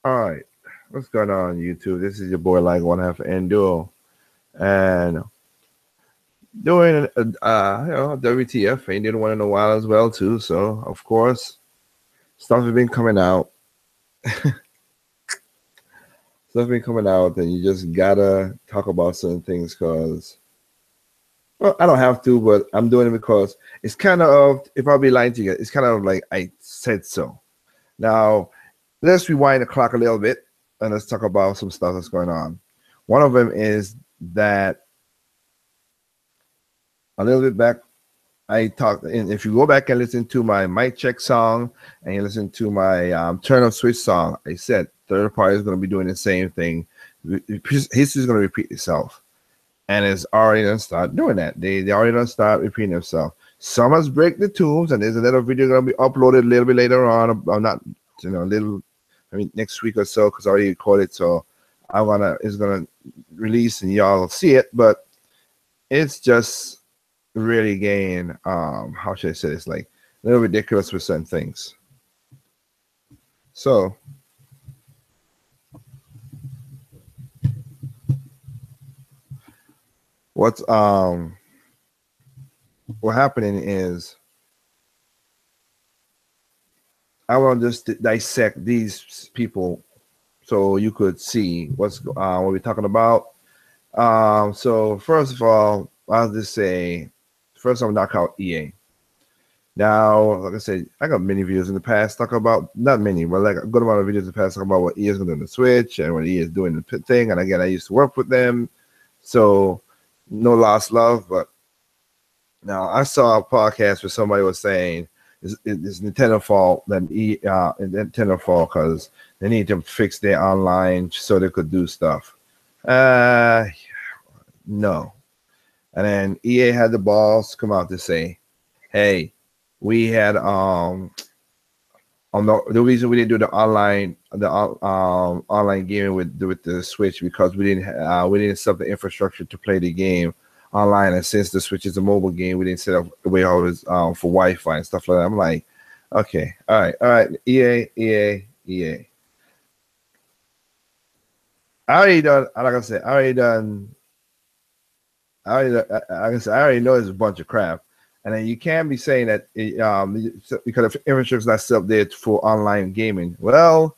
All right, what's going on YouTube? This is your boy like one half Enduro, and doing WTF. Ain't did one in a while as well too. So of course, stuff has been coming out. Stuff been coming out, and you just gotta talk about certain things because, well, I don't have to, but I'm doing it because it's kind of, if I'll be lying to you, it's kind of like I said so. Now, let's rewind the clock a little bit and let's talk about some stuff that's going on. One of them is that a little bit back, I talked, and if you go back and listen to my mic check song and you listen to my turn off switch song, I said third party is going to be doing the same thing. History is going to repeat itself, and it's already done start doing that. They already done start repeating themselves. Some has break the tunes, and there's another video going to be uploaded a little bit later on. I'm not, a little, I mean, next week or so, because I already recorded. So it's gonna release, and y'all see it. But it's just really getting, how should I say this? Like a little ridiculous with certain things. So what's happening is, I want to just dissect these people so you could see what we're talking about. So first of all, I'll just say, first I'll knock out EA. Now, like I said, I got many videos in the past talk about, not many, but like a good amount of videos in the past talk about what EA is going to do on the Switch and what EA is doing the thing. And again, I used to work with them, so no lost love. But now I saw a podcast where somebody was saying it's Nintendo fault, then Nintendo fault because they need to fix their online so they could do stuff. No. And then EA had the balls to come out to say, hey, we had the reason we didn't do the online gaming with the Switch because we didn't set up the infrastructure to play the game online, and since the Switch is a mobile game, we didn't set up the way always for Wi-Fi and stuff like that. I'm like, okay, all right, EA. I already done, like I said, I already know it's a bunch of crap. And then you can't be saying that because the infrastructure is not set up there for online gaming. Well,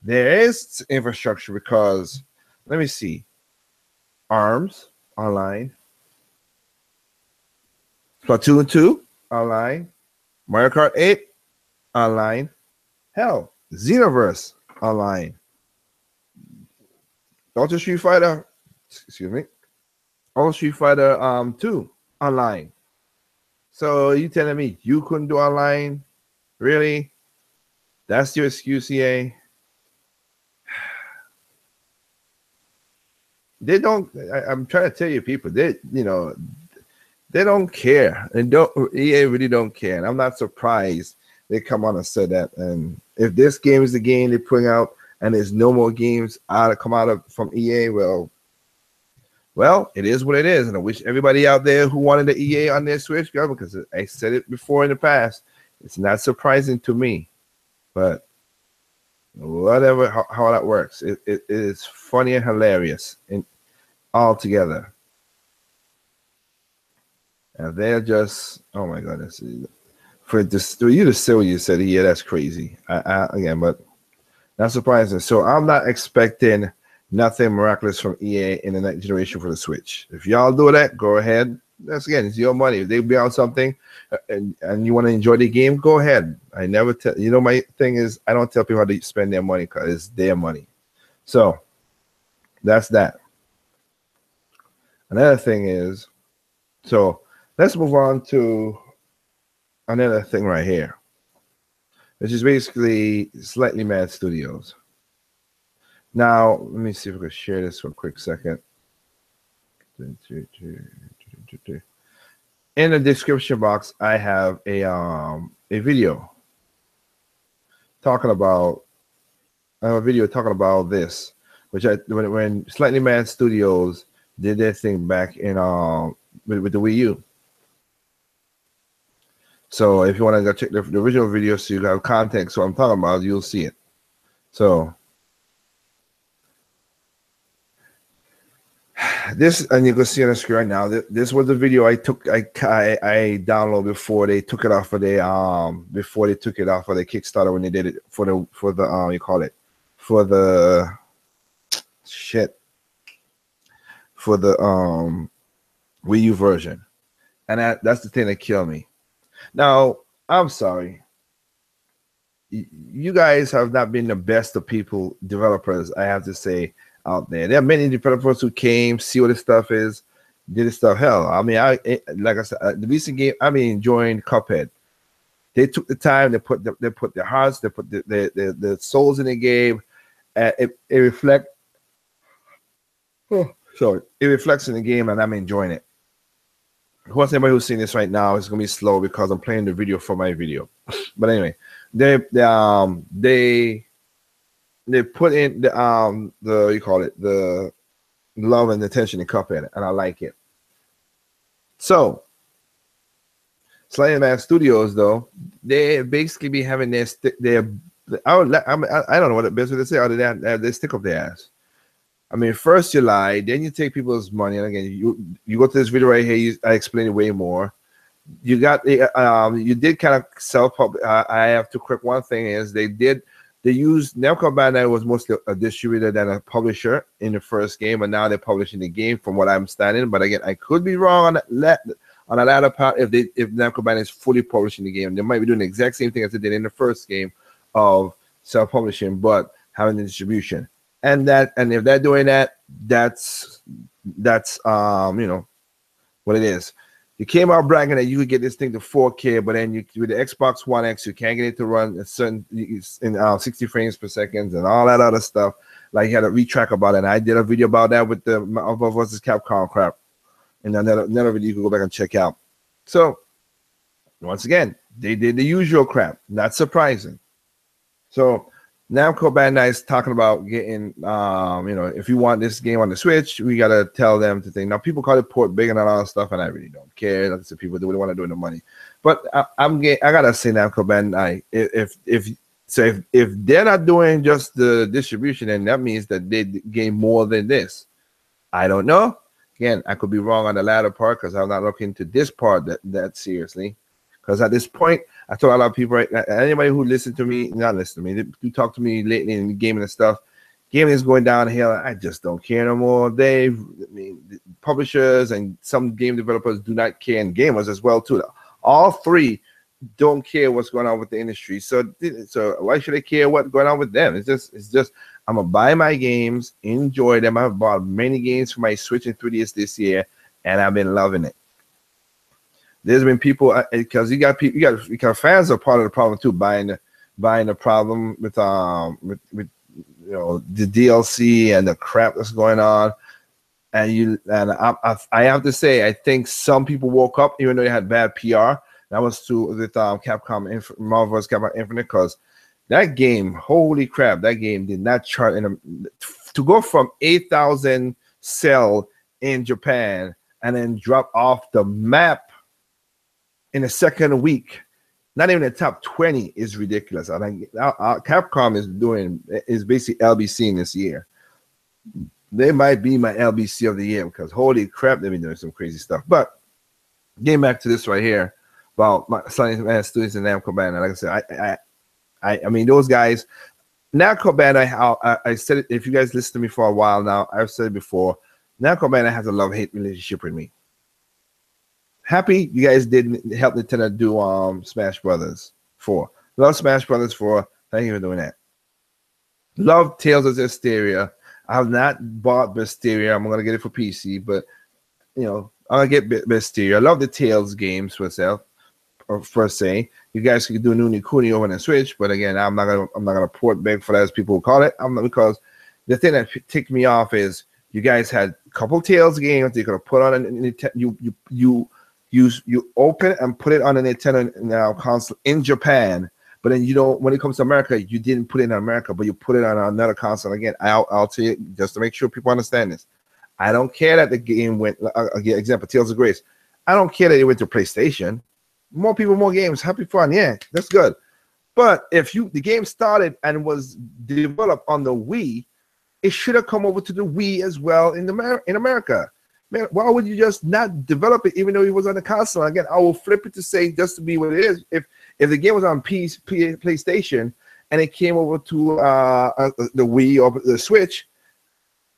there is infrastructure because, let me see, ARMS online, Splatoon 2 online, Mario Kart 8 online, hell, Xenoverse online, Ultra Street Fighter, Ultra Street Fighter 2 online. So you telling me you couldn't do online? Really? That's your excuse, EA? They don't. I'm trying to tell you, people. They don't care, and EA really don't care. And I'm not surprised they come on and said that. And if this game is the game they're putting out, and there's no more games from EA, well, it is what it is, and I wish everybody out there who wanted the EA on their Switch, because I said it before in the past, it's not surprising to me, but whatever, how that works, it is funny and hilarious and all together. And they're just, oh my goodness, for you to say what you said, yeah, that's crazy. Again, but not surprising. So I'm not expecting nothing miraculous from EA in the next generation for the Switch. If y'all do that, go ahead. That's, again, it's your money. If they be on something and you want to enjoy the game, go ahead. I never tell, my thing is, I don't tell people how to spend their money because it's their money. So that's that. Another thing is, so let's move on to another thing right here, which is basically Slightly Mad Studios. Now, let me see if I can share this for a quick second. In the description box, I have a video talking about this, which when Slightly Mad Studios did their thing back in with the Wii U. So if you want to go check the original video so you got context what I'm talking about, you'll see it. So This, and you can see on the screen right now. This was the video I took. I downloaded before they took it off of the before they took it off of the Kickstarter when they did it for the you call it for the shit for the Wii U version, and that's the thing that killed me. Now I'm sorry. You guys have not been the best of people, developers, I have to say, out there. There are many developers who came, see what this stuff is, did this stuff. Hell, I mean, like I said, the recent game, I've been enjoying Cuphead. They took the time, they put their hearts, they put the souls in the game. It reflects. Oh, sorry, it reflects in the game, and I'm enjoying it. Of course, anybody who's seeing this right now is gonna be slow because I'm playing the video for my video. But anyway, they put in the you call it the love and attention in Cuphead, and I like it. So Slightly Mad Studios, though, they basically be having their I don't know what the best way to say other than they stick up their ass. I mean, first you lie, then you take people's money, and again, you go to this video right here. I explain it way more. You got you did kind of self-pub. I have to correct one thing is they used Namco Bandai was mostly a distributor than a publisher in the first game, and now they're publishing the game from what I'm standing. But again, I could be wrong on the latter part. If Namco Bandai is fully publishing the game, they might be doing the exact same thing as they did in the first game of self-publishing, but having the distribution. And if they're doing that, that's you know what it is. You came out bragging that you could get this thing to 4K, but then with the Xbox One X, you can't get it to run a certain in 60 frames per second and all that other stuff. Like you had a retrack about it. And I did a video about that with the Marvel vs. Capcom crap, and another video you can go back and check out. So once again, they did the usual crap. Not surprising. So Namco Bandai is talking about getting, you know, if you want this game on the Switch, we gotta tell them to think. Now, people call it port big and all that stuff, and I really don't care. Like I said, people do what they want to do with the money. But I gotta say, Namco Bandai, if they're not doing just the distribution, then that means that they gain more than this. I don't know. Again, I could be wrong on the latter part because I'm not looking into this part that seriously. Because at this point, I told a lot of people, right, anybody who listened to me, not listen to me, who talked to me lately in gaming and stuff, gaming is going downhill. I just don't care no more. The publishers and some game developers do not care, and gamers as well too. All three don't care what's going on with the industry. So why should I care what's going on with them? It's just I'm gonna buy my games, enjoy them. I've bought many games for my Switch and 3DS this year, and I've been loving it. There's been people because you got fans are part of the problem too, buying the problem with you know the DLC and the crap that's going on, and I have to say I think some people woke up even though they had bad PR. That was with Capcom Marvel vs. Capcom Infinite, because that game, holy crap, that game did not chart to go from 8,000 sell in Japan and then drop off the map in the second week, not even the top 20 is ridiculous. I think Capcom is basically LBC this year. They might be my LBC of the year because holy crap, they've been doing some crazy stuff. But getting back to this right here about my Slightly Mad Studios and Namco Bandai, like I said, I mean those guys. Namco Bandai, I said it. If you guys listen to me for a while now, I've said it before. Namco Bandai has a love-hate relationship with me. Happy you guys didn't help Nintendo do Smash Brothers 4. Love Smash Brothers 4. Thank you for doing that. Love Tales of Zestiria. I have not bought Zestiria. I'm gonna get it for PC, but you know I'm gonna get Zestiria. I love the Tales games for itself, or per se. You guys could do Nuni Kuni over on the Switch, but again, I'm not gonna port beg for that as people will call it. I'm not, because the thing that ticked me off is you guys had a couple Tales games you could have put on and you open and put it on a Nintendo console in Japan, but then you don't. When it comes to America, you didn't put it in America, but you put it on another console. Again, I'll tell you just to make sure people understand this. I don't care that the game went. Example, Tales of Grace. I don't care that it went to PlayStation. More people, more games. Happy fun, yeah, that's good. But if the game started and was developed on the Wii, it should have come over to the Wii as well in America. Man, why would you just not develop it even though it was on the console? Again, I will flip it to say just to be what it is. If the game was on PlayStation and it came over to the Wii or the Switch,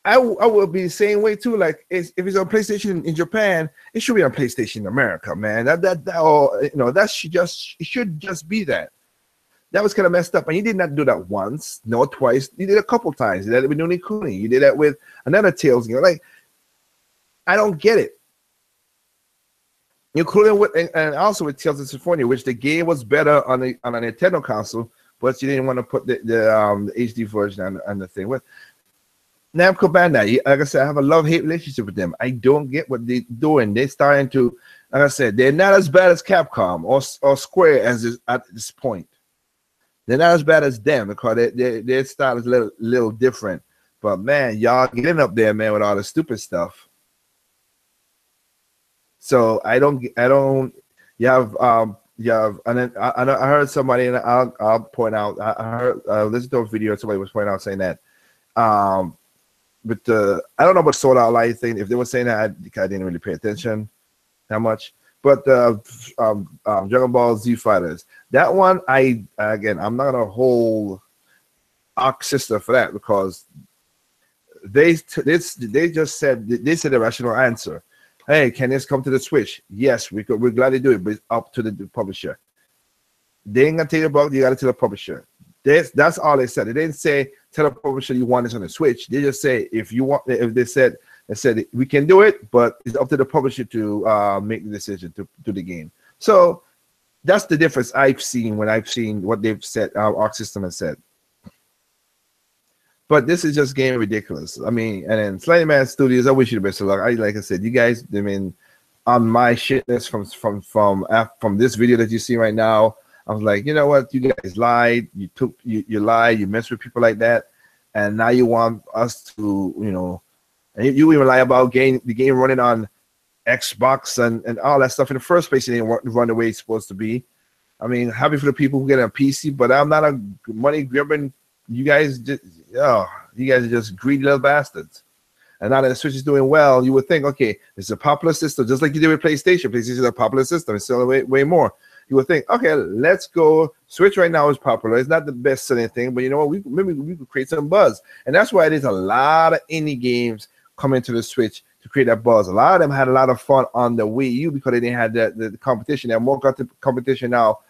I would be the same way too. Like if it's on PlayStation in Japan, it should be on PlayStation in America, man. That should just be that. That was kind of messed up, and you did not do that once, no, twice. You did it a couple times. You did that with Nuni Kuni. You did that with another Tales game. Like, I don't get it. Including with and also with Tales of Symphonia, which the game was better on a Nintendo console, but you didn't want to put the HD version on the thing. With Namco Bandai, like I said, I have a love-hate relationship with them. I don't get what they're doing. They're starting to, like I said, they're not as bad as Capcom or Square at this point. They're not as bad as them because their style is a little different. But man, y'all getting up there, man, with all the stupid stuff. So I don't. You have, and then I heard somebody, and I'll point out. I listened to a video. Somebody was pointing out saying that, but I don't know about Sword Art Online thing. If they were saying that, I didn't really pay attention that much. But Dragon Ball Z Fighters, that one, I'm not gonna hold Arc Sister for that because they just said the rational answer. Hey, can this come to the Switch? Yes, we're glad to do it, but it's up to the publisher. They ain't gonna tell you about. You gotta tell the publisher. That's all they said. They didn't say tell the publisher you want this on the Switch. They just say if you want. If they said we can do it, but it's up to the publisher to make the decision to do the game. So that's the difference I've seen when I've seen what they've said. Arc System has said. But this is just game ridiculous. I mean, and then Slightly Mad Studios, I wish you the best of luck. Like I said, you guys, I mean, on my shit list from this video that you see right now, I was like, you know what, you guys lied. You lied. You messed with people like that, and now you want us to, and you even lie about the game running on Xbox and all that stuff. In the first place, it didn't run the way it's supposed to be. I mean, happy for the people who get a PC, but I'm not a money grabbing. You guys are just greedy little bastards. And now that the Switch is doing well, you would think, okay, it's a popular system, just like you did with PlayStation. PlayStation is a popular system. It's still way more. You would think, okay, let's go. Switch right now is popular. It's not the best selling thing, but you know what? Maybe we could create some buzz. And that's why there's a lot of indie games coming to the Switch to create that buzz. A lot of them had a lot of fun on the Wii U because they didn't have the competition. They have more competition now.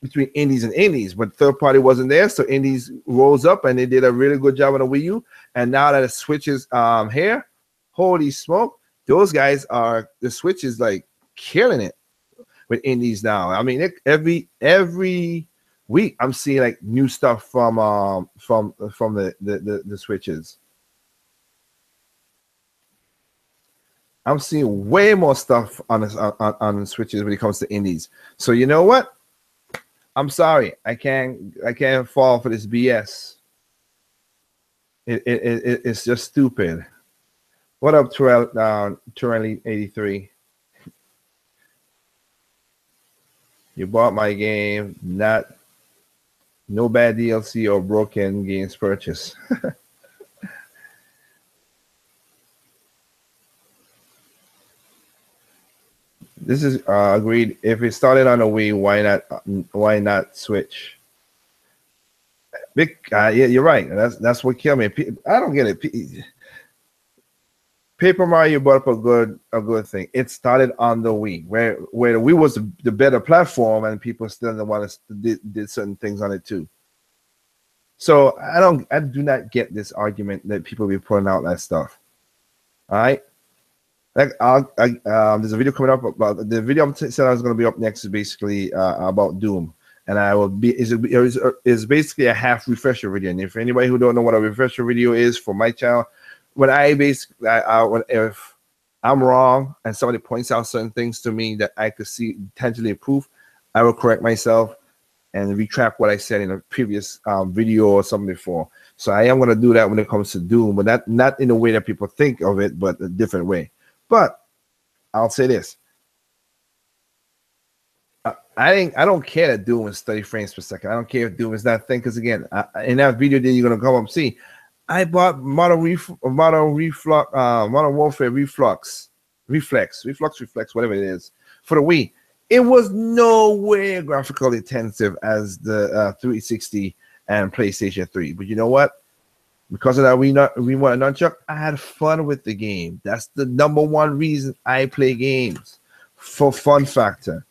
Between indies and indies, but third party wasn't there, so indies rose up and they did a really good job on the Wii U. And now that the Switch is here, holy smoke, those guys the Switch is like killing it with indies now. I mean, every week I'm seeing like new stuff from the Switches. I'm seeing way more stuff on the Switches when it comes to indies. So you know what? I'm sorry, I can't fall for this BS. It's just stupid. What up, Terrell 83? You bought my game, no bad DLC or broken games purchase. This is agreed. If it started on a Wii, why not Switch? Yeah, you're right. That's what killed me. I don't get it. Paper Mario brought up a good thing. It started on the Wii, where the Wii was the better platform, and people still did certain things on it too. So I do not get this argument that people be putting out that stuff. All right. Like there's a video coming up about the video I said I was going to be up next is basically about Doom, and I will be is basically a half refresher video. And if anybody who don't know what a refresher video is for my channel, when if I'm wrong and somebody points out certain things to me that I could see tangibly improve, I will correct myself and retract what I said in a previous video or something before. So I am going to do that when it comes to Doom, but not in a way that people think of it, but a different way. But I'll say this. I don't care that Doom is 30 frames per second. I don't care if Doom is that thing, because again, in that video that you're gonna come up and see, I bought Modern Warfare Reflex, whatever it is, for the Wii. It was nowhere graphically intensive as the 360 and PlayStation 3. But you know what? Because of that remote and nunchuck, I had fun with the game. That's the number one reason I play games, for fun factor.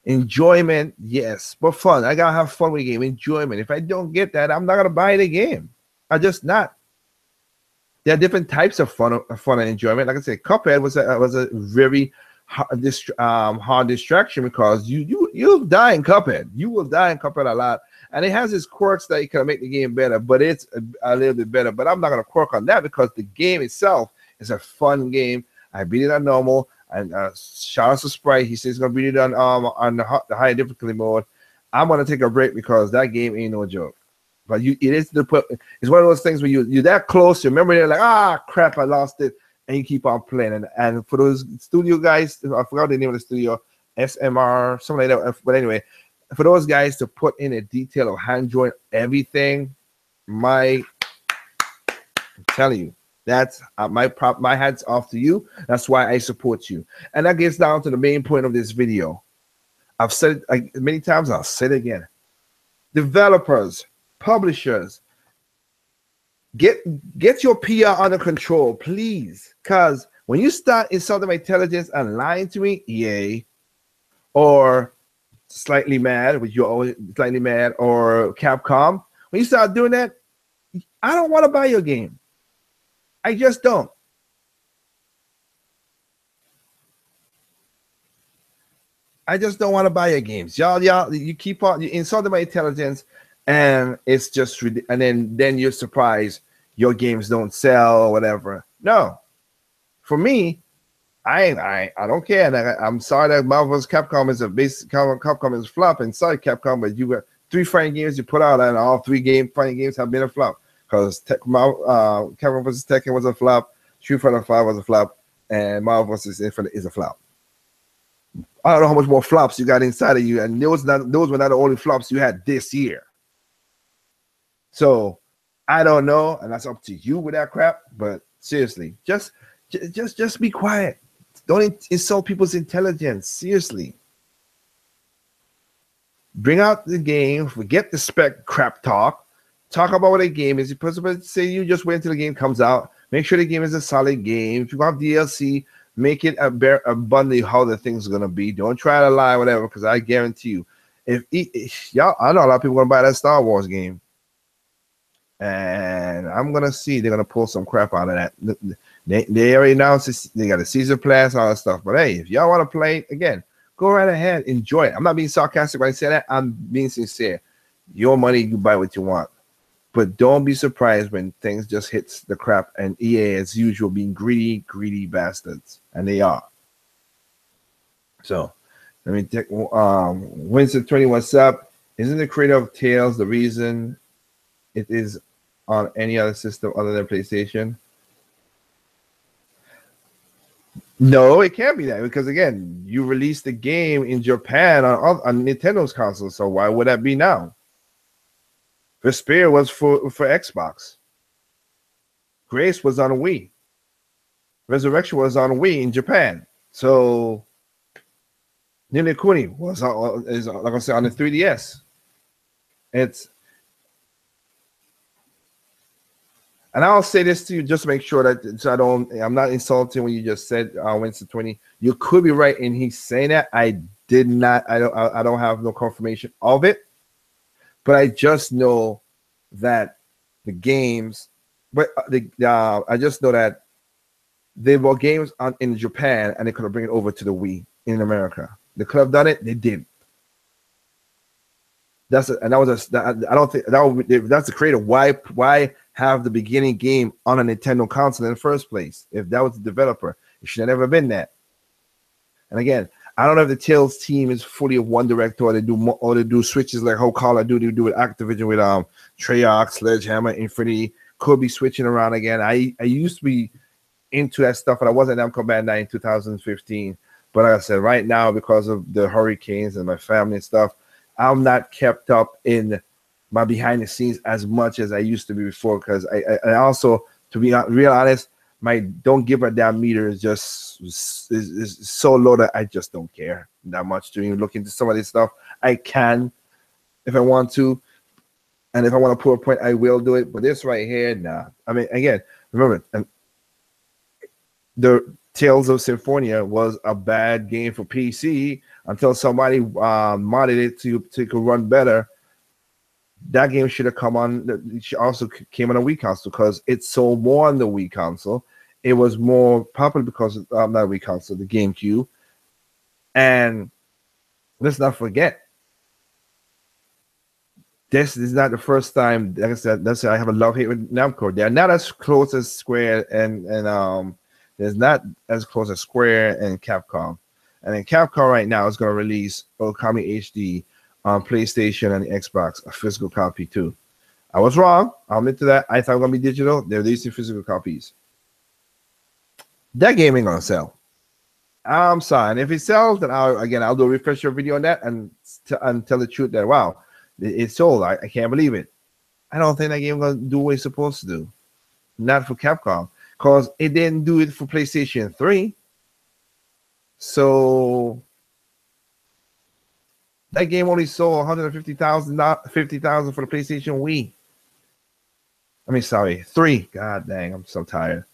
Enjoyment, yes, but fun. I gotta have fun with the game. Enjoyment. If I don't get that, I'm not gonna buy the game. I just not. There are different types of fun and enjoyment. Like I said, Cuphead was a very hard distraction, because you'll die in Cuphead. You will die in Cuphead a lot, and it has its quirks that can make the game better. But it's a little bit better. But I'm not gonna quirk on that, because the game itself is a fun game. I beat it on normal. And shout out to Sprite. He says he's gonna beat it on the high difficulty mode. I'm gonna take a break, because that game ain't no joke. But it's one of those things where you're that close. You remember, you're like, crap, I lost it, and you keep on playing. And for those studio guys, I forgot the name of the studio, SMR, something like that. But anyway, for those guys to put in a detail of hand join everything, I'm telling you. That's my hats off to you. That's why I support you. And that gets down to the main point of this video. I've said it many times. I'll say it again. Developers, publishers, get your PR under control, please. Because when you start insulting my intelligence and lying to me, EA, or Slightly Mad, which you're always Slightly Mad, or Capcom, when you start doing that, I don't want to buy your game. I just don't. I just don't want to buy your games. Y'all, you keep on, you insult my intelligence, and it's just, and then you're surprised your games don't sell or whatever. No. For me, I don't care. And I'm sorry that Marvel vs. Capcom is Capcom is a flop. And sorry, Capcom, but you got 3 fighting games you put out, and all 3 fighting games have been a flop. Because Capcom vs. Tekken was a flop, Street Fighter 5 was a flop, and Marvel vs. Infinite is a flop. I don't know how much more flops you got inside of you, and those were not the only flops you had this year. So I don't know, and that's up to you with that crap. But seriously, just be quiet. Don't insult people's intelligence. Seriously. Bring out the game. Forget the spec crap talk. Talk about what a game is. You're supposed to say you just wait until the game comes out. Make sure the game is a solid game. If you have DLC, make it a bundle how the thing's gonna be. Don't try to lie, whatever, because I guarantee you, if y'all, I know a lot of people gonna buy that Star Wars game, and I'm gonna see they're gonna pull some crap out of that. They already announced they got a season pass, all that stuff. But hey, if y'all want to play again, go right ahead, enjoy it. I'm not being sarcastic when I say that. I'm being sincere. Your money, you buy what you want. But don't be surprised when things just hits the crap, and EA, as usual, being greedy bastards. And they are. So, let me take Winston 20, what's up? Isn't the creator of Tales the reason it is on any other system other than PlayStation? No, it can't be that, because again, you released the game in Japan on Nintendo's console, so why would that be now? Vesperia was for Xbox. Grace was on Wii. Resurrection was on Wii in Japan. So Ni no Kuni was is like I said on the 3DS. And I'll say this to you just to make sure that so I'm not insulting when you just said Winston 20. You could be right in he's saying that. I don't have no confirmation of it. But I just know that the games, I just know that there were games in Japan, and they could have bring it over to the Wii in America. They could have done it, they didn't. That's the creator. Why have the beginning game on a Nintendo console in the first place? If that was the developer, it should have never been that. And again, I don't know if the Tales team is fully of one director, or they do switches like how Call of Duty do with Activision with Treyarch, Sledgehammer, Infinity. Could be switching around again. I used to be into that stuff, but I wasn't Namco Bandai in 2015. But like I said, right now, because of the hurricanes and my family and stuff, I'm not kept up in my behind the scenes as much as I used to be before. Because I also, to be real honest, my don't give a damn meter is just is so low that I just don't care that much to even look into some of this stuff. I can if I want to, and if I want to put a point, I will do it. But this right here, nah. I mean, again, remember, the Tales of Symphonia was a bad game for PC until somebody modded it to could run better. That game should have come on. It also came on a Wii console because it sold more on the Wii console. It was more popular because of not Wii console, the GameCube. And let's not forget, this is not the first time. Like I said, I have a love hate with Namco. They're not as close as Square and there's not as close as Square and Capcom. And then Capcom right now is going to release Okami HD on PlayStation and Xbox, a physical copy too. I was wrong. I'll admit to that. I thought it was going to be digital. They're releasing physical copies. That game ain't going to sell. I'm sorry. And if it sells, then I'll do a refresher video on that and tell the truth that, wow, it sold. I can't believe it. I don't think that game is going to do what it's supposed to do. Not for Capcom. Because it didn't do it for PlayStation 3. So that game only sold 150,000 50,000 for the PlayStation Wii. I mean, sorry, 3. God dang, I'm so tired.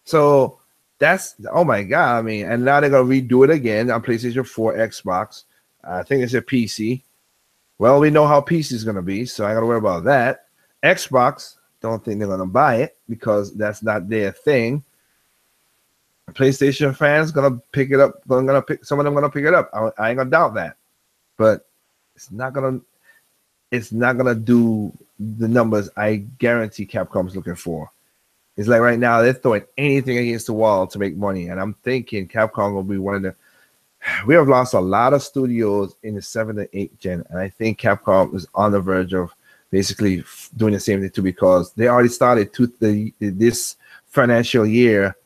So that's, oh my God. I mean, and now they're going to redo it again on PlayStation 4, Xbox. I think it's a PC. Well, we know how PC is going to be, so I got to worry about that. Xbox, don't think they're going to buy it because that's not their thing. PlayStation fans going to pick it up. Some of them going to pick it up. I ain't going to doubt that. But it's not going to do the numbers I guarantee Capcom's looking for. It's like right now they're throwing anything against the wall to make money, and I'm thinking Capcom will be one of the. We have lost a lot of studios in the 7 to 8 gen, and I think Capcom is on the verge of basically doing the same thing too, because they already started this financial year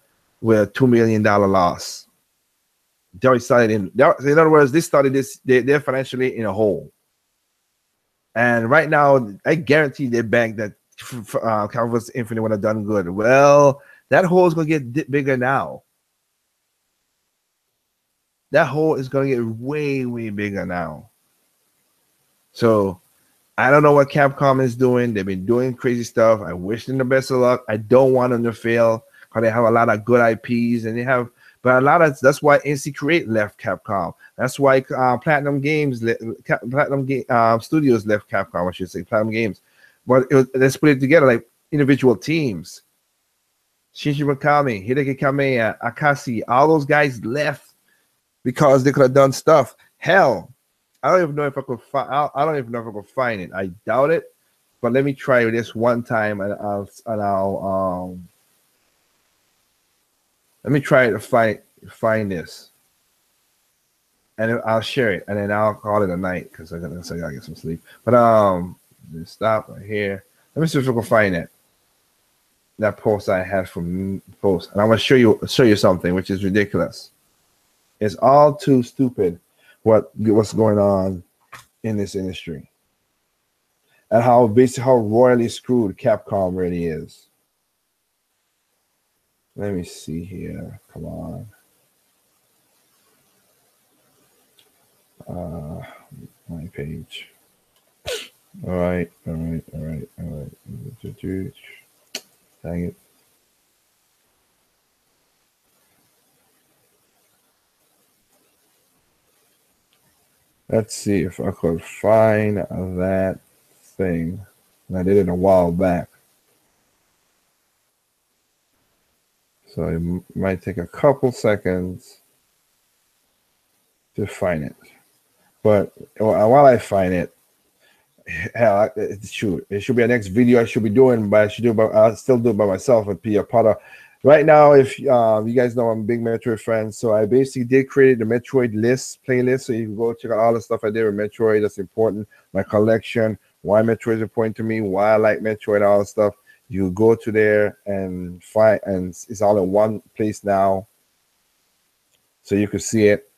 with a $2 million loss. They already started in other words, they started they're financially in a hole. And right now, I guarantee they bank that Call of Infinite would have done good. Well, that hole is going to get bigger now. That hole is going to get way, way bigger now. So I don't know what Capcom is doing. They've been doing crazy stuff. I wish them the best of luck. I don't want them to fail because they have a lot of good IPs, and they have, but that's why NC Create left Capcom. That's why Platinum Studios left Capcom. I should say Platinum Games. But let's put it together like individual teams. Shinji Mikami, Hideki Kamiya, Akashi, all those guys left because they could have done stuff. Hell, I don't even know if I could find. I don't even know if I could find it. I doubt it. But let me try this one time, and I'll let me try to find this, and I'll share it, and then I'll call it a night because I gotta get some sleep. But just stop right here. Let me see if I can find that post I had from post, and I'm gonna show you something which is ridiculous. It's all too stupid what's going on in this industry, and how royally screwed Capcom really is. Let me see here. Come on. My page. All right. Dang it. Let's see if I could find that thing. I did it a while back. So it might take a couple seconds to find it. But while I find it, hell, it should be a next video I should be doing, but I'll still do it by myself with Pia Potter. Right now, if you guys know I'm a big Metroid fan, so I basically did create the Metroid playlist, so you can go check out all the stuff I did with Metroid. That's important. My collection, why Metroid is important to me, why I like Metroid, all the stuff. You go to there and find, and it's all in one place now, so you can see it.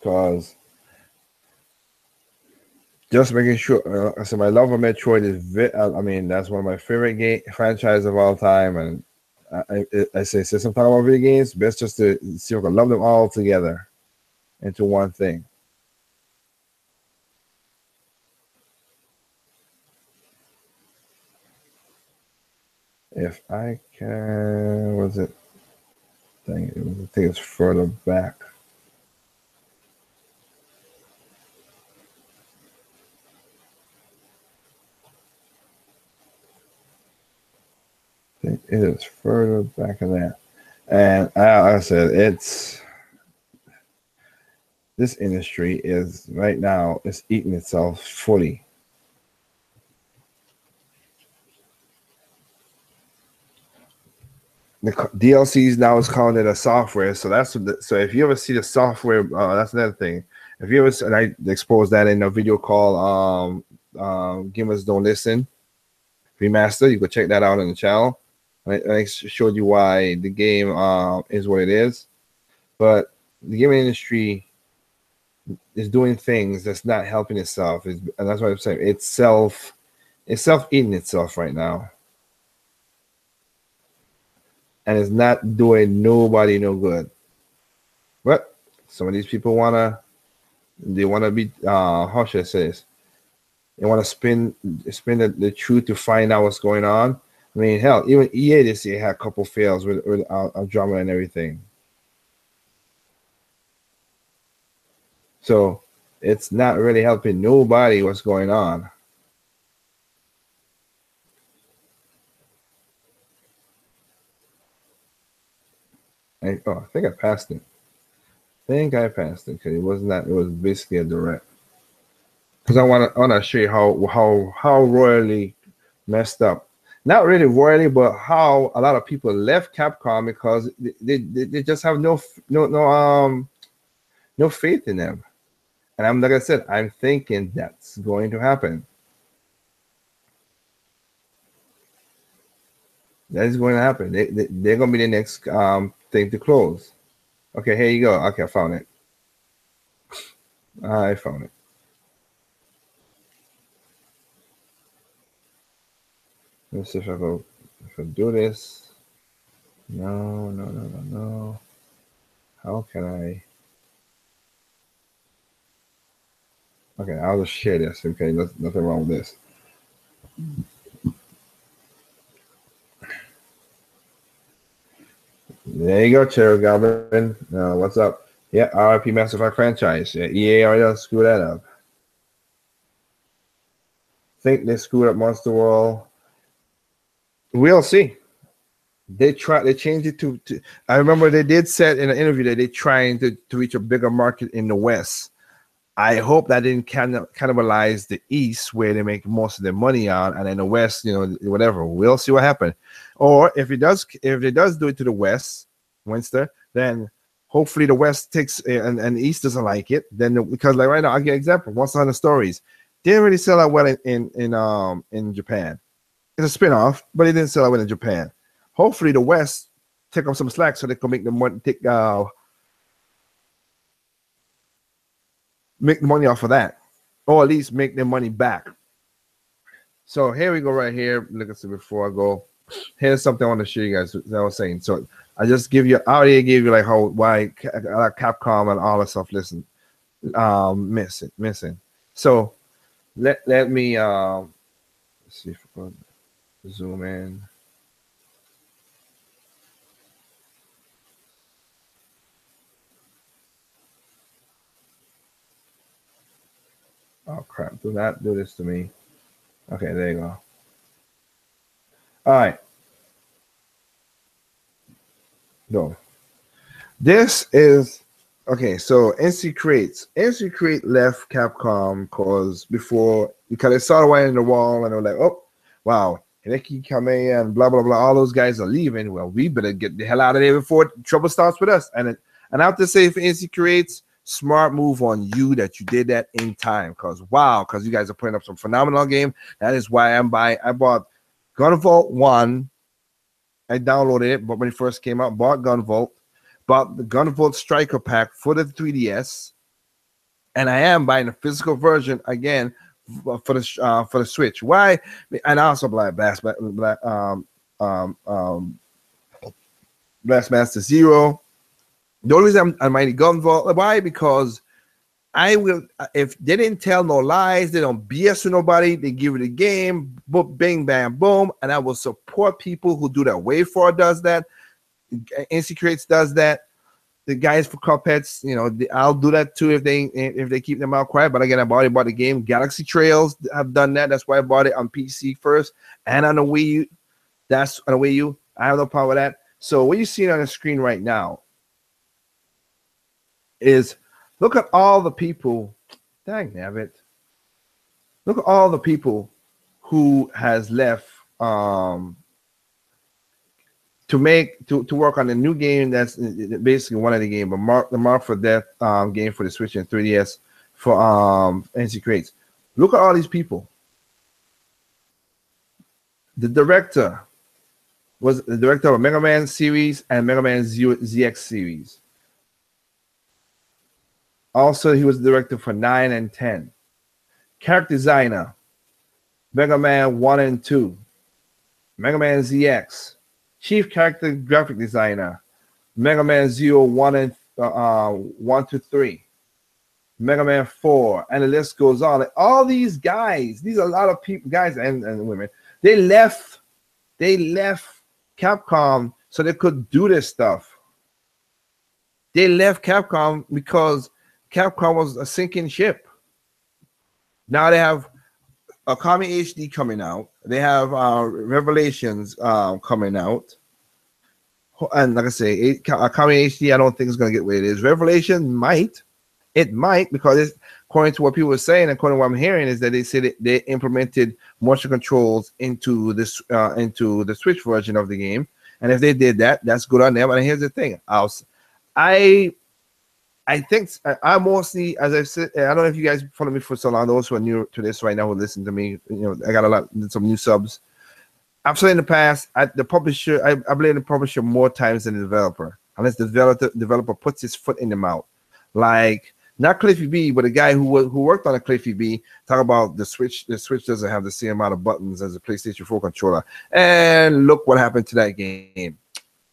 because just making sure. I said my love of Metroid is. I mean, that's one of my favorite game franchises of all time, and I say since I'm talking about video games, best just to see if I can love them all together into one thing. If I can, was it? Dang it! I think it's further back. I think it is further back than that. And I said, it's this industry is right now it's eating itself fully. The DLCs now is calling it a software, so that's what so if you ever see the software, that's another thing. If you ever, and I exposed that in a video called Gamers Don't Listen Remaster, you can check that out on the channel. I showed you why the game is what it is, but the gaming industry is doing things that's not helping itself, and that's what I'm saying. It's self eating itself right now, and it's not doing nobody no good. But some of these people they wanna be how should I say this? They want to spin the truth to find out what's going on. I mean, hell, even EA this year had a couple fails with drama and everything. So it's not really helping nobody what's going on. I think I passed it. I think I passed it because it was not. It was basically a direct. Because I want to show you how royally messed up. Not really royally, but how a lot of people left Capcom because they just have no faith in them. And I'm like I said, I'm thinking that's going to happen. That is going to happen. They're going to be the next thing to close. Okay, here you go. Okay, I found it. I found it. Let's see if I do this. No. How can I? Okay, I'll just share this. Okay, there's nothing wrong with this. There you go, Cherry Goblin. What's up? Yeah, RIP Mass Effect franchise. Yeah, EA already screwed that up. Think they screwed up Monster World. We'll see. They changed it to I remember they did said in an interview that they're trying to reach a bigger market in the West. I hope that didn't cannibalize the East where they make most of their money on, and in the West, whatever. We'll see what happens. Or if it does do it to the West, Winster, then hopefully the West takes and the East doesn't like it. Then because like right now, I'll give an example. Once on the stories, didn't really sell out well in Japan. It's a spin-off, but it didn't sell out well in Japan. Hopefully the West take up some slack so they can make the money make the money off of that, or at least make their money back. So here we go right here. Look at this before I go. Here's something I want to show you guys that I was saying. So I already gave you like why Capcom and all that stuff missing. So let me let's see if I can zoom in. Oh crap, do not do this to me. Okay, there you go. All right. No. This is okay, so NC Create left Capcom because they saw the writing in the wall and they were like, oh wow, Hideki Kame and blah blah blah, all those guys are leaving. Well, we better get the hell out of there before trouble starts with us. And I have to say for NC Creates, smart move on you that you did that in time, because you guys are putting up some phenomenal game. That is why I bought Gunvolt 1. I downloaded it, but when it first came out, bought Gunvolt, bought the Gunvolt Striker pack for the 3DS, and I am buying a physical version again for the Switch. Why? And also Blastmaster Zero. The only reason I'm Mighty Gunvolt. Why? Because I will. If they didn't tell no lies, they don't BS to nobody. They give it a game, boom, bing, bam, boom, and I will support people who do that. Wayfar does that. Insecrates does that. The guys for Cupheads, you know, I'll do that too if they keep them out quiet. But again, I've already bought the game. Galaxy Trails have done that. That's why I bought it on PC first and on the Wii U. That's on the Wii U. I have no problem with that. So what you see on the screen right now is look at all the people. Dang nabbit. Look at all the people who has left to work on a new game that's basically one of the game, but the Mark for Death game for the Switch and 3DS for NC Crates. Look at all these people. The director was the director of Mega Man series and Mega Man ZX series. Also, he was the director for 9 and 10. Character designer, Mega Man 1 and 2, Mega Man ZX. Chief character graphic designer, Mega Man 0, 1 and 1 to 3, Mega Man 4, and the list goes on. Like, all these guys, these are a lot of people, guys and women. They left Capcom so they could do this stuff. They left Capcom because Capcom was a sinking ship. Now they have Akami HD coming out. They have Revelations coming out. And like I say, Akami HD, I don't think it's going to get where it is. Revelation might. It might, because according to what people were saying, according to what I'm hearing, is that they said they implemented motion controls into this into the Switch version of the game. And if they did that, that's good on them. And here's the thing. I think I mostly, as I said, I don't know if you guys follow me for so long. Those who are new to this right now who listen to me, you know, I got some new subs. I've said in the past, I blame the publisher more times than the developer, unless the developer puts his foot in the mouth. Like, not Cliffy B, but a guy who worked on a Cliffy B talk about the Switch. The Switch doesn't have the same amount of buttons as a PlayStation 4 controller. And look what happened to that game.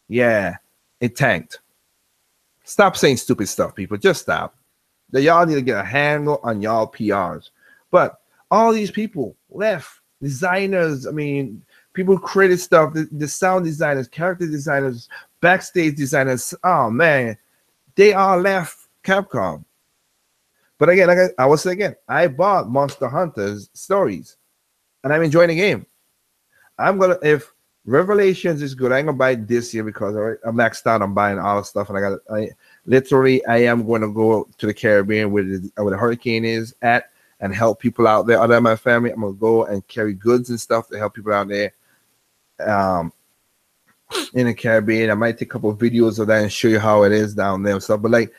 Yeah, it tanked. Stop saying stupid stuff, people. Just stop. Y'all need to get a handle on y'all PRs. But all these people left. Designers, I mean, people who created stuff, the sound designers, character designers, backstage designers. Oh, man. They all left Capcom. But again, like I will say again, I bought Monster Hunter's stories. And I'm enjoying the game. If Revelations is good, I'm gonna buy it this year because I'm maxed out. I'm buying all the stuff, and I am going to go to the Caribbean where the hurricane is at and help people out there. Other than my family, I'm gonna go and carry goods and stuff to help people out there in the Caribbean. I might take a couple of videos of that and show you how it is down there and stuff. But like,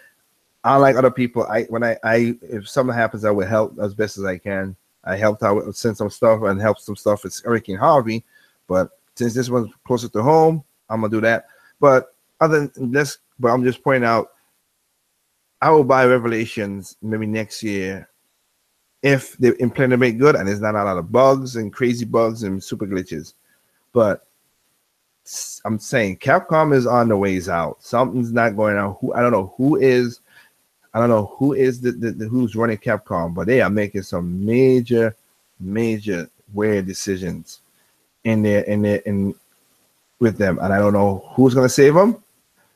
unlike other people, if something happens, I will help as best as I can. I helped out, send some stuff and help some stuff with Hurricane Harvey, but since this one's closer to home, I'm gonna do that. But other than this, but I'm just pointing out, I will buy Revelations maybe next year if they implement it good and there's not a lot of bugs and crazy bugs and super glitches. But I'm saying Capcom is on the ways out. Something's not going on. I don't know who is who's running Capcom, but they are making some major weird decisions in with them, and I don't know who's gonna save them.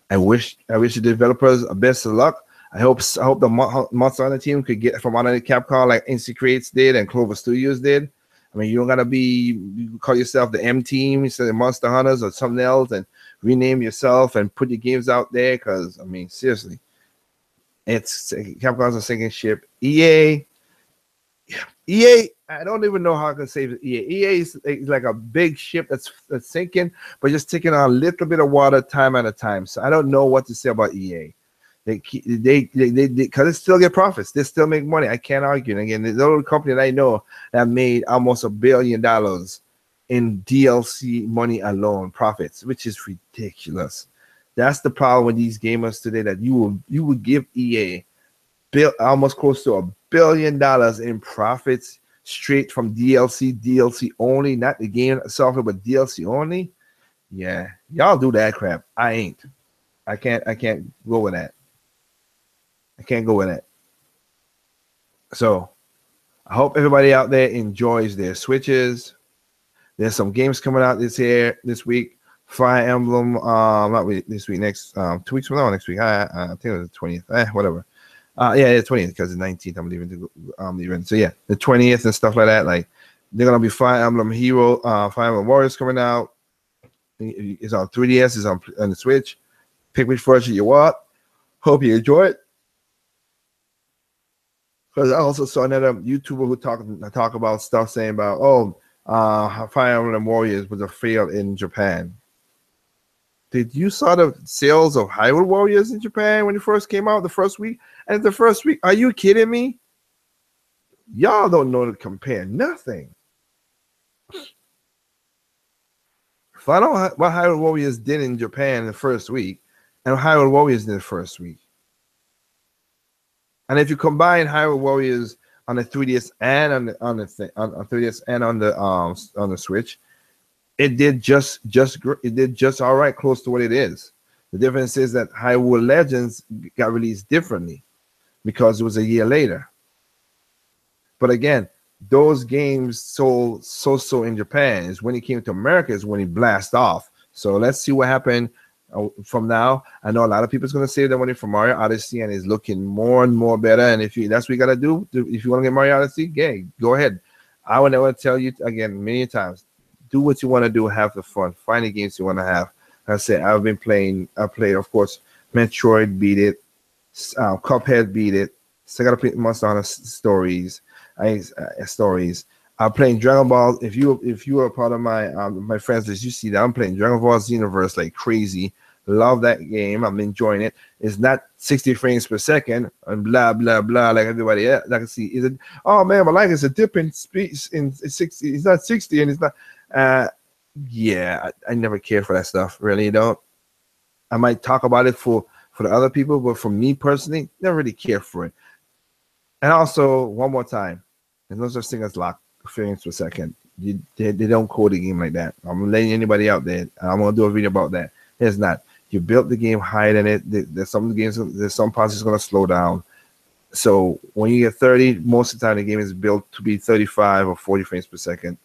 I wish the developers best of luck. I hope the Monster Hunter team could get from under the Capcom like NC Creates did and Clover Studios did. I mean, you don't gotta you call yourself the M team instead of Monster Hunters or something else, and rename yourself and put your games out there. Because I mean, seriously, Capcom's a sinking ship. EA, I don't even know how I can save EA. EA is like a big ship that's sinking, but just taking on a little bit of water time at a time. So I don't know what to say about EA. They because they still get profits. They still make money. I can't argue. And again, the little company that I know that made almost $1 billion in DLC money alone, profits, which is ridiculous. That's the problem with these gamers today, that you will give EA almost close to $1 billion in profits straight from DLC only, not the game software, but DLC only. Yeah, y'all do that crap. I ain't. I can't go with that. I can't go with that. So I hope everybody out there enjoys their Switches. There's some games coming out this week. Fire Emblem, not this week, next 2 weeks from now, next week. I think it was the 20th. Whatever. Yeah, the 20th, because the 19th I'm leaving. So yeah, the 20th and stuff like that. Like, they're gonna be Fire Emblem Fire Emblem Warriors coming out. It's on 3DS, it's on the Switch. Pick which version you want. Hope you enjoy it. Because I also saw another YouTuber who talk about stuff saying about Fire Emblem Warriors was a fail in Japan. Did you saw the sales of Hyrule Warriors in Japan when it first came out the first week? And the first week, are you kidding me? Y'all don't know to compare nothing. Find out what Hyrule Warriors did in Japan the first week, and Hyrule Warriors did the first week. And if you combine Hyrule Warriors on the 3DS and on the 3DS and on the Switch, it did just all right, close to what it is. The difference is that Hyrule Legends got released differently because it was a year later. But again, those games sold so in Japan. Is when it came to America is when it blasted off. So let's see what happened from now. I know a lot of people is going to save their money for Mario Odyssey, and it's looking more and more better. And if that's what you got to do, if you want to get Mario Odyssey, go ahead. I would never tell you again many times. Do what you want to do, have the fun, find the games you want to have. I said I played, of course, Metroid, beat it, Cuphead, beat it. So I gotta play Monster Hunter Stories. I'm playing Dragon Ball. If you are part of my friends list, you see that I'm playing Dragon Ball Xenoverse like crazy. Love that game. I'm enjoying it. It's not 60 frames per second and blah blah blah like everybody else. I can see. Is it? Oh man, but like it's a dip in speed in 60. It's not 60 and it's not. Yeah, I never care for that stuff. Really, don't. I might talk about it for the other people, but for me personally, never really care for it. And also, one more time, there's no such thing as lock frames per second. They don't code the game like that. I'm letting anybody out there. I'm gonna do a video about that. There's not. You built the game higher than it. There's some games. There's some parts that's gonna slow down. So when you get 30, most of the time the game is built to be 35 or 40 frames per second.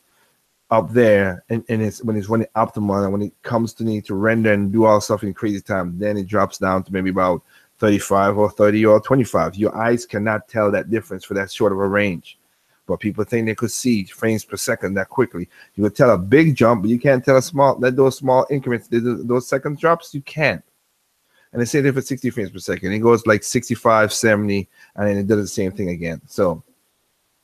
Up there, and it's when it's running optimal, and when it comes to need to render and do all stuff in crazy time, then it drops down to maybe about 35 or 30 or 25. Your eyes cannot tell that difference for that short of a range, but people think they could see frames per second that quickly. You could tell a big jump, but you can't tell those small increments, those second drops, you can't. And they say it for 60 frames per second. It goes like 65, 70, and then it does the same thing again. So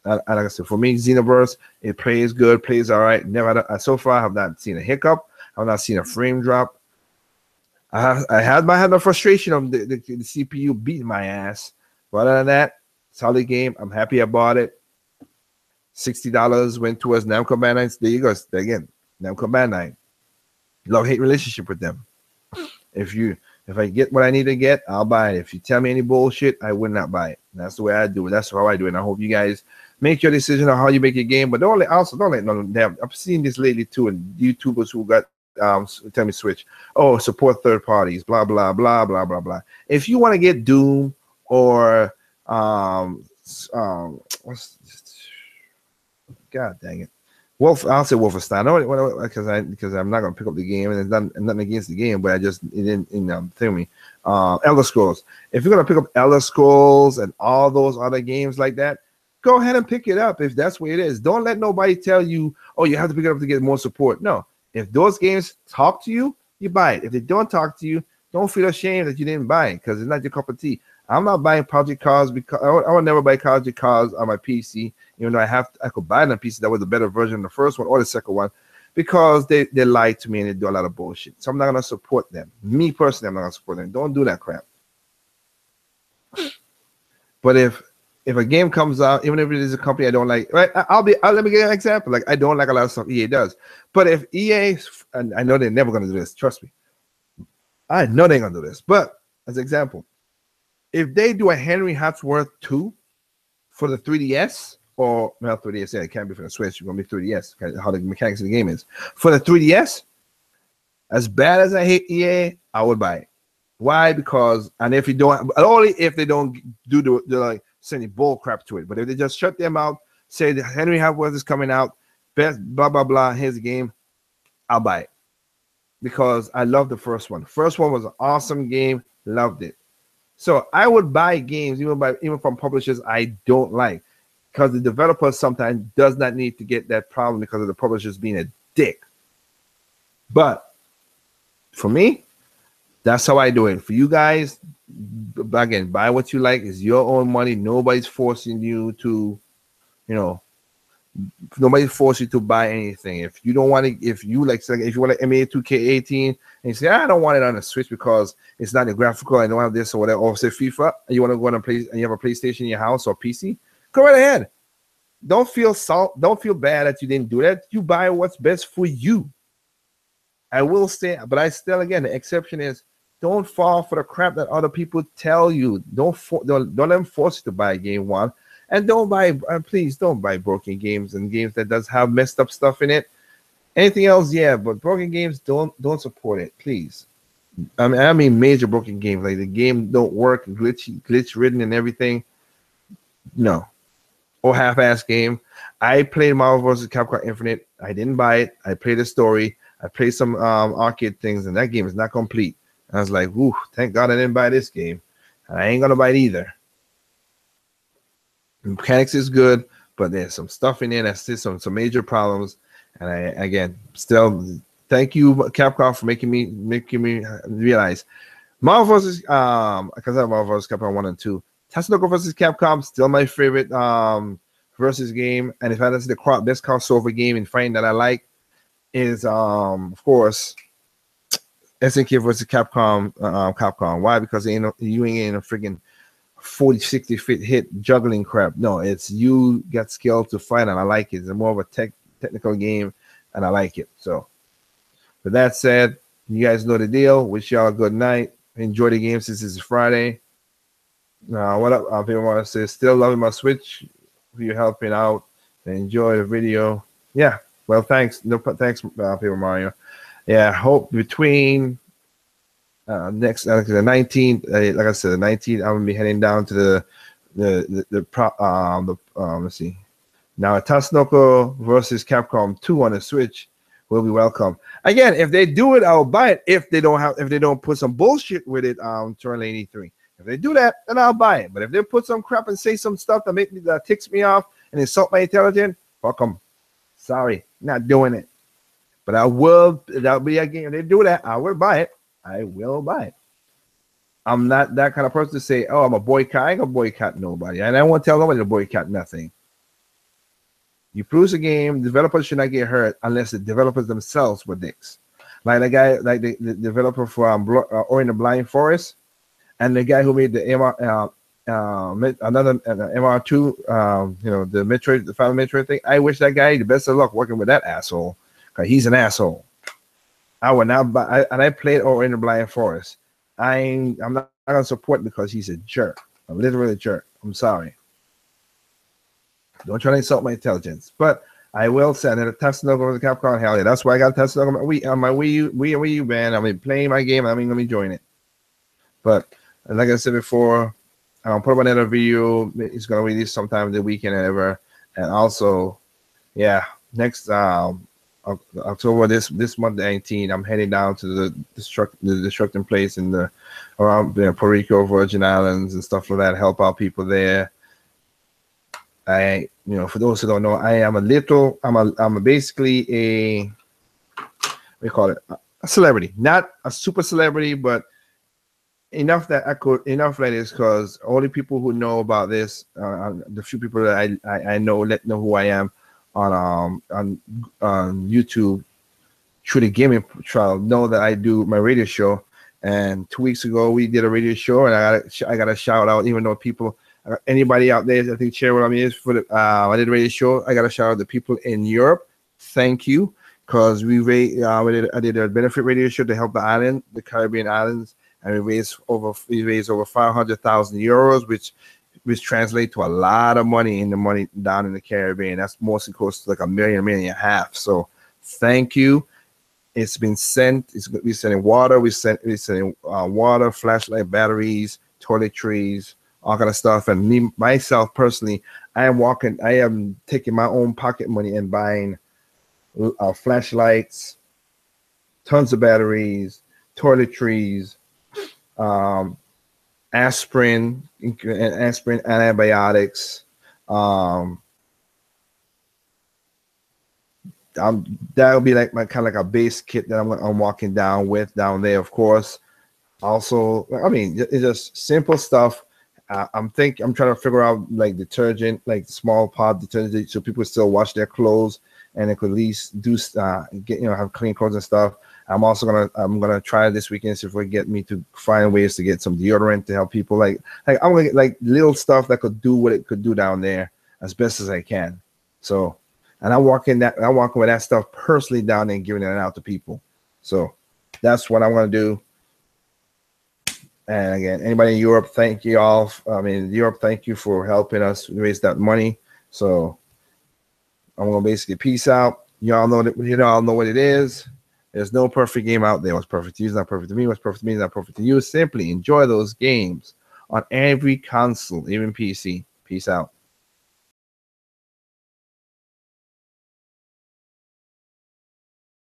like I said, for me, Xenoverse, it plays good, plays all right. So far, I have not seen a hiccup. I have not seen a frame drop. I had the frustration of the CPU beating my ass. But other than that, solid game. I'm happy I bought it. $60 went towards Namco Bandai. There you go. Again, Namco Bandai. Love-hate relationship with them. If I get what I need to get, I'll buy it. If you tell me any bullshit, I would not buy it. And that's the way I do it. That's how I do it. And I hope you guys make your decision on how you make your game. But don't let none of them. I've seen this lately too, and YouTubers who got tell me Switch. Oh, support third parties. Blah blah blah blah blah blah. If you want to get Doom or what's God dang it. I'll say Wolfenstein. Because I'm not gonna pick up the game, and it's nothing against the game, but it didn't thing me. Elder Scrolls. If you're gonna pick up Elder Scrolls and all those other games like that, go ahead and pick it up if that's what it is. Don't let nobody tell you, oh, you have to pick it up to get more support. No. If those games talk to you, you buy it. If they don't talk to you, don't feel ashamed that you didn't buy it because it's not your cup of tea. I'm not buying Project Cars because I would never buy Project Cars on my PC, even though I could buy it on PC that was a better version of the first one or the second one, because they lied to me and they do a lot of bullshit. So I'm not gonna support them. Me personally, I'm not gonna support them. Don't do that crap. But if a game comes out, even if it is a company I don't like, right? Let me give you an example. Like I don't like a lot of stuff EA does, but if EA, and I know they're never gonna do this, trust me. I know they're gonna do this, but as an example. if they do a Henry Hatsworth 2 for the 3DS, or well, 3DS, yeah, it can't be for the Switch. It's gonna be 3DS. How the mechanics of the game is for the 3DS. As bad as I hate EA, I would buy it. Why? Because and if you don't, only if they don't do the like sending bull crap to it. But if they just shut them out, say that Henry Hatsworth is coming out, best blah blah blah, here's the game, I'll buy it because I love the first one. First one was an awesome game, loved it. So I would buy games even from publishers I don't like, because the developer sometimes does not need to get that problem because of the publishers being a dick. But for me, that's how I do it. For you guys, again, buy what you like. It's your own money. Nobody's forcing you to, nobody's forcing you to buy anything. If you don't want to, if you want an NBA 2K18 and you say, I don't want it on the Switch because it's not a graphical, I don't have this or whatever, or say FIFA, and you want to go on and play, and you have a PlayStation in your house or PC, go right ahead. Don't feel bad that you didn't do that. You buy what's best for you. I will say, but I still, again, the exception is don't fall for the crap that other people tell you. Don't let them force you to buy game one, and please don't buy broken games and games that does have messed up stuff in it. Anything else, yeah, but broken games, don't support it, please. I mean major broken games, like the game don't work, glitch ridden and everything. No, or half-ass game. I played Marvel vs. Capcom Infinite. I didn't buy it. I played the story. I played some arcade things, and that game is not complete. And I was like, "Ooh, thank God I didn't buy this game." And I ain't gonna buy it either. The mechanics is good, but there's some stuff in there that's still some major problems. And I, again, still thank you, Capcom, for making me realize Marvel vs. Because I have Marvel vs. Capcom 1 and 2. Tatsunoko vs. Capcom still my favorite versus game. And if I had to say the best crossover game and fighting that I like is of course SNK versus Capcom. Capcom. Why? Because you ain't in a freaking 40-60 feet hit juggling crap. No, it's you got skill to fight, and I like it. It's more of a technical game, and I like it. So with that said, you guys know the deal. Wish y'all a good night. Enjoy the game since it's Friday. What up? People want to say still loving my Switch for you helping out. Enjoy the video. Yeah. Well, thanks. No, thanks, Paper Mario. Yeah, hope between next the 19th, like I said, the 19th, I'm gonna be heading down to let's see. Now, Tatsunoko versus Capcom 2 on the Switch will be welcome. Again, if they do it, I'll buy it. If they don't put some bullshit with it, Turn 83. If they do that, then I'll buy it. But if they put some crap and say some stuff that ticks me off and insult my intelligence, fuck them. Sorry, not doing it. But I will. That'll be a game. If they do that, I will buy it. I will buy it. I'm not that kind of person to say, "Oh, I'm a boycott." I ain't gonna boycott nobody, and I won't tell nobody to boycott nothing. You produce a game, developers should not get hurt unless the developers themselves were dicks. Like the guy, like the developer for Ori and the Blind Forest, and the guy who made the another MR2, the Metroid, the Final Metroid thing. I wish that guy the best of luck working with that asshole, because he's an asshole. I would not buy, and I played Ori and the Blind Forest. I'm not gonna support him because he's a jerk. I'm literally a jerk. I'm sorry. Don't try to insult my intelligence, but I will say that Tatsunoko with Capcom, hell yeah, that's why I got Tatsunoko on my Wii U band. I'm playing my game. I'm gonna be enjoying it. But like I said before, I'll put up another video. It's gonna release sometime the weekend, or whatever. And also, yeah, next October this month, the 18th, I'm heading down to the destructing place in the around Puerto Rico, Virgin Islands, and stuff like that. Help out people there. For those who don't know, I'm basically a, what do you call it, a celebrity, not a super celebrity, but enough that is because only people who know about this, the few people that I know who I am on YouTube through the gaming trial know that I do my radio show. And 2 weeks ago we did a radio show, and I got a shout out, even though people. Anybody out there, I think share what I mean is for the I did a radio show. I got a shout out to people in Europe. Thank you, because I did a benefit radio show to help the Caribbean islands, and we raised over 500,000 euros, which translate to a lot of money down in the Caribbean. That's mostly close to like a million and a half. So thank you. It's been sent. We're sending water. We're sending water, flashlight, batteries, toiletries, all kind of stuff. And me myself personally, I am taking my own pocket money and buying flashlights, tons of batteries, toiletries, aspirin, antibiotics. That'll be like my kind of like a base kit that I'm walking down with there, of course. Also, I mean, it's just simple stuff. I'm trying to figure out like detergent, like small pot detergent, so people still wash their clothes and they could at least do get have clean clothes and stuff. I'm gonna try this weekend see if we get me to find ways to get some deodorant to help people. Like I'm gonna get like little stuff that could do what it could do down there as best as I can. So, and I'm walking with that stuff personally down there and giving it out to people. So that's what I'm gonna do. And again, anybody in Europe, thank you all. I mean, Europe, thank you for helping us raise that money. So I'm gonna basically peace out. Y'all know that all know what it is. There's no perfect game out there. What's perfect to you is not perfect to me. What's perfect to me is not perfect to you. Simply enjoy those games on every console, even PC. Peace out.